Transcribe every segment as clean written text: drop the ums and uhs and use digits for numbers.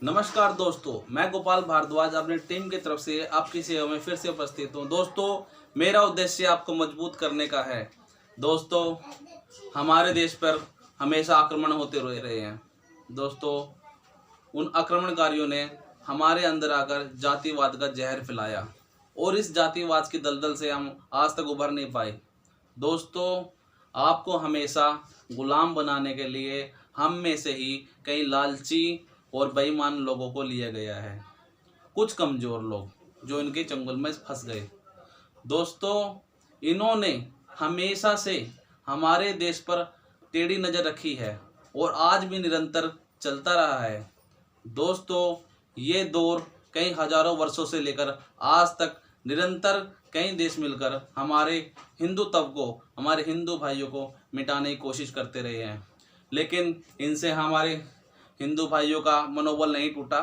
नमस्कार दोस्तों, मैं गोपाल भारद्वाज अपनी टीम की तरफ से आपकी सेवा में फिर से उपस्थित हूँ। दोस्तों, मेरा उद्देश्य आपको मजबूत करने का है। दोस्तों, हमारे देश पर हमेशा आक्रमण होते रहे हैं। दोस्तों, उन आक्रमणकारियों ने हमारे अंदर आकर जातिवाद का जहर फैलाया और इस जातिवाद की दलदल से हम आज तक उभर नहीं पाए। दोस्तों, आपको हमेशा गुलाम बनाने के लिए हम में से ही कई लालची और बेईमान लोगों को लिया गया है। कुछ कमज़ोर लोग जो इनके चंगुल में फंस गए। दोस्तों, इन्होंने हमेशा से हमारे देश पर टेढ़ी नज़र रखी है और आज भी निरंतर चलता रहा है। दोस्तों, ये दौर कई हजारों वर्षों से लेकर आज तक निरंतर कई देश मिलकर हमारे हिंदू तबकों, हमारे हिंदू भाइयों को मिटाने की कोशिश करते रहे हैं, लेकिन इनसे हमारे हिंदू भाइयों का मनोबल नहीं टूटा,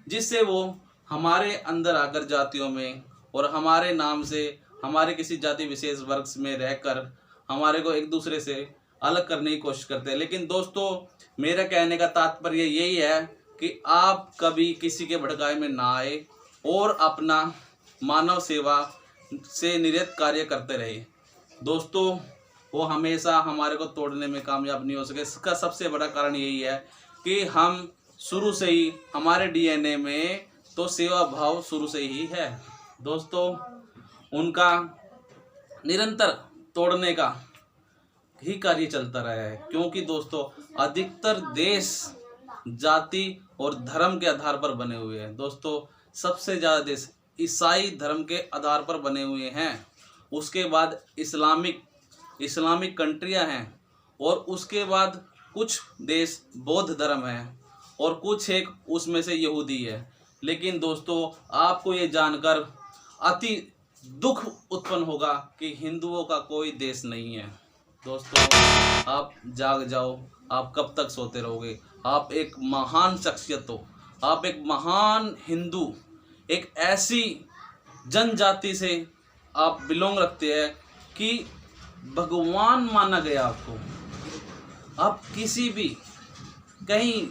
जिससे वो हमारे अंदर आकर जातियों में और हमारे नाम से हमारे किसी जाति विशेष वर्ग में रहकर हमारे को एक दूसरे से अलग करने की कोशिश करते हैं। लेकिन दोस्तों, मेरा कहने का तात्पर्य यही है कि आप कभी किसी के भड़काए में ना आए और अपना मानव सेवा से निरत कार्य करते रहे। दोस्तों, वो हमेशा हमारे को तोड़ने में कामयाब नहीं हो सके। इसका सबसे बड़ा कारण यही है कि हम शुरू से ही हमारे डीएनए में तो सेवा भाव शुरू से ही है। दोस्तों, उनका निरंतर तोड़ने का ही कार्य चलता रहा है, क्योंकि दोस्तों अधिकतर देश जाति और धर्म के आधार पर बने हुए हैं। दोस्तों, सबसे ज़्यादा देश ईसाई धर्म के आधार पर बने हुए हैं, उसके बाद इस्लामिक कंट्रियां हैं और उसके बाद कुछ देश बौद्ध धर्म है और कुछ एक उसमें से यहूदी है। लेकिन दोस्तों, आपको ये जानकर अति दुख उत्पन्न होगा कि हिंदुओं का कोई देश नहीं है। दोस्तों, आप जाग जाओ, आप कब तक सोते रहोगे? आप एक महान शख्सियत हो, आप एक महान हिंदू, एक ऐसी जनजाति से आप बिलोंग रखते हैं कि भगवान माना गया आपको। आप किसी भी कहीं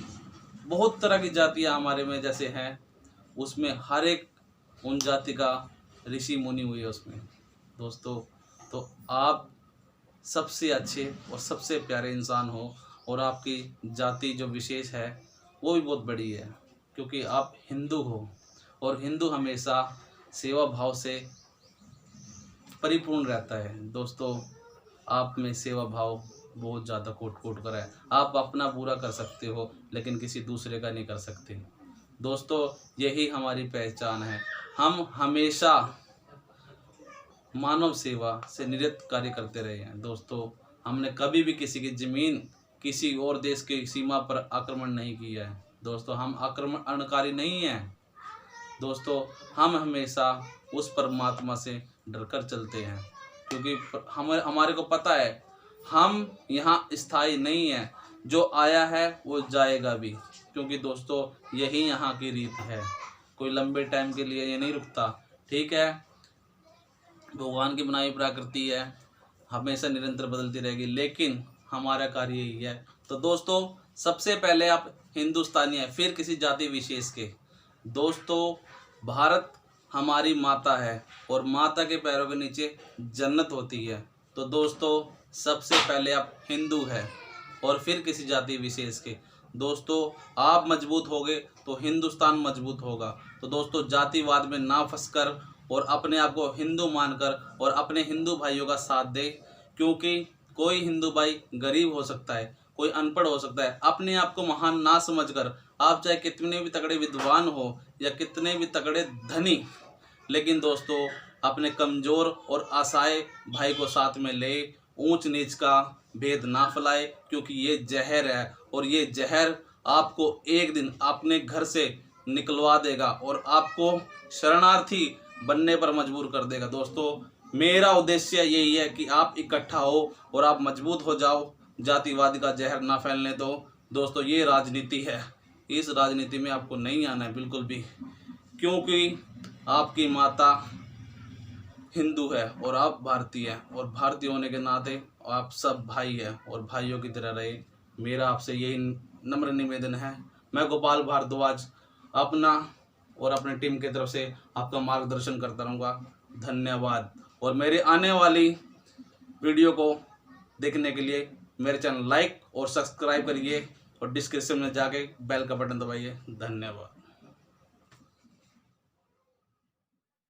बहुत तरह की जातियां हमारे में जैसे हैं, उसमें हर एक उन जाति का ऋषि मुनि हुई है उसमें। दोस्तों, तो आप सबसे अच्छे और सबसे प्यारे इंसान हो और आपकी जाति जो विशेष है वो भी बहुत बड़ी है, क्योंकि आप हिंदू हो और हिंदू हमेशा सेवा भाव से परिपूर्ण रहता है। दोस्तों, आप में सेवा भाव बहुत ज़्यादा कोट कर है। आप अपना पूरा कर सकते हो लेकिन किसी दूसरे का नहीं कर सकते। दोस्तों, यही हमारी पहचान है। हम हमेशा मानव सेवा से निरत कार्य करते रहे हैं। दोस्तों, हमने कभी भी किसी की ज़मीन, किसी और देश की सीमा पर आक्रमण नहीं किया है। दोस्तों, हम आक्रमणकारी नहीं हैं। दोस्तों, हम हमेशा उस परमात्मा से डरकर चलते हैं, क्योंकि हमारे को पता है हम यहाँ स्थायी नहीं हैं। जो आया है वो जाएगा भी, क्योंकि दोस्तों यही यहाँ की रीत है। कोई लंबे टाइम के लिए ये नहीं रुकता। ठीक है, भगवान की बनाई प्रकृति है, हमेशा निरंतर बदलती रहेगी, लेकिन हमारा कार्य यही है। तो दोस्तों, सबसे पहले आप हिंदुस्तानी हैं, फिर किसी जाति विशेष के। दोस्तों, भारत हमारी माता है और माता के पैरों के नीचे जन्नत होती है। तो दोस्तों, सबसे पहले आप हिंदू हैं और फिर किसी जाति विशेष के। दोस्तों, आप मजबूत होगे तो हिंदुस्तान मजबूत होगा। तो दोस्तों, जातिवाद में ना फंसकर और अपने आप को हिंदू मानकर और अपने हिंदू भाइयों का साथ दे, क्योंकि कोई हिंदू भाई गरीब हो सकता है, कोई अनपढ़ हो सकता है। अपने आप को महान ना समझकर आप चाहे कितने भी तगड़े विद्वान हो या कितने भी तगड़े धनी, लेकिन दोस्तों अपने कमज़ोर और असहाय भाई को साथ में ले, ऊंच नीच का भेद ना फैलाए, क्योंकि ये जहर है और ये जहर आपको एक दिन अपने घर से निकलवा देगा और आपको शरणार्थी बनने पर मजबूर कर देगा। दोस्तों, मेरा उद्देश्य यही है कि आप इकट्ठा हो और आप मजबूत हो जाओ, जातिवाद का जहर ना फैलने दो। दोस्तों, ये राजनीति है, इस राजनीति में आपको नहीं आना है बिल्कुल भी, क्योंकि आपकी माता हिंदू है और आप भारतीय हैं और भारतीय होने के नाते आप सब भाई हैं और भाइयों की तरह रहे। मेरा आपसे यही नम्र निवेदन है। मैं गोपाल भारद्वाज अपना और अपनी टीम की तरफ से आपका मार्गदर्शन करता रहूँगा। धन्यवाद। और मेरे आने वाली वीडियो को देखने के लिए मेरे चैनल लाइक और सब्सक्राइब करिए और डिस्क्रिप्शन में जाके बेल का बटन दबाइए। धन्यवाद।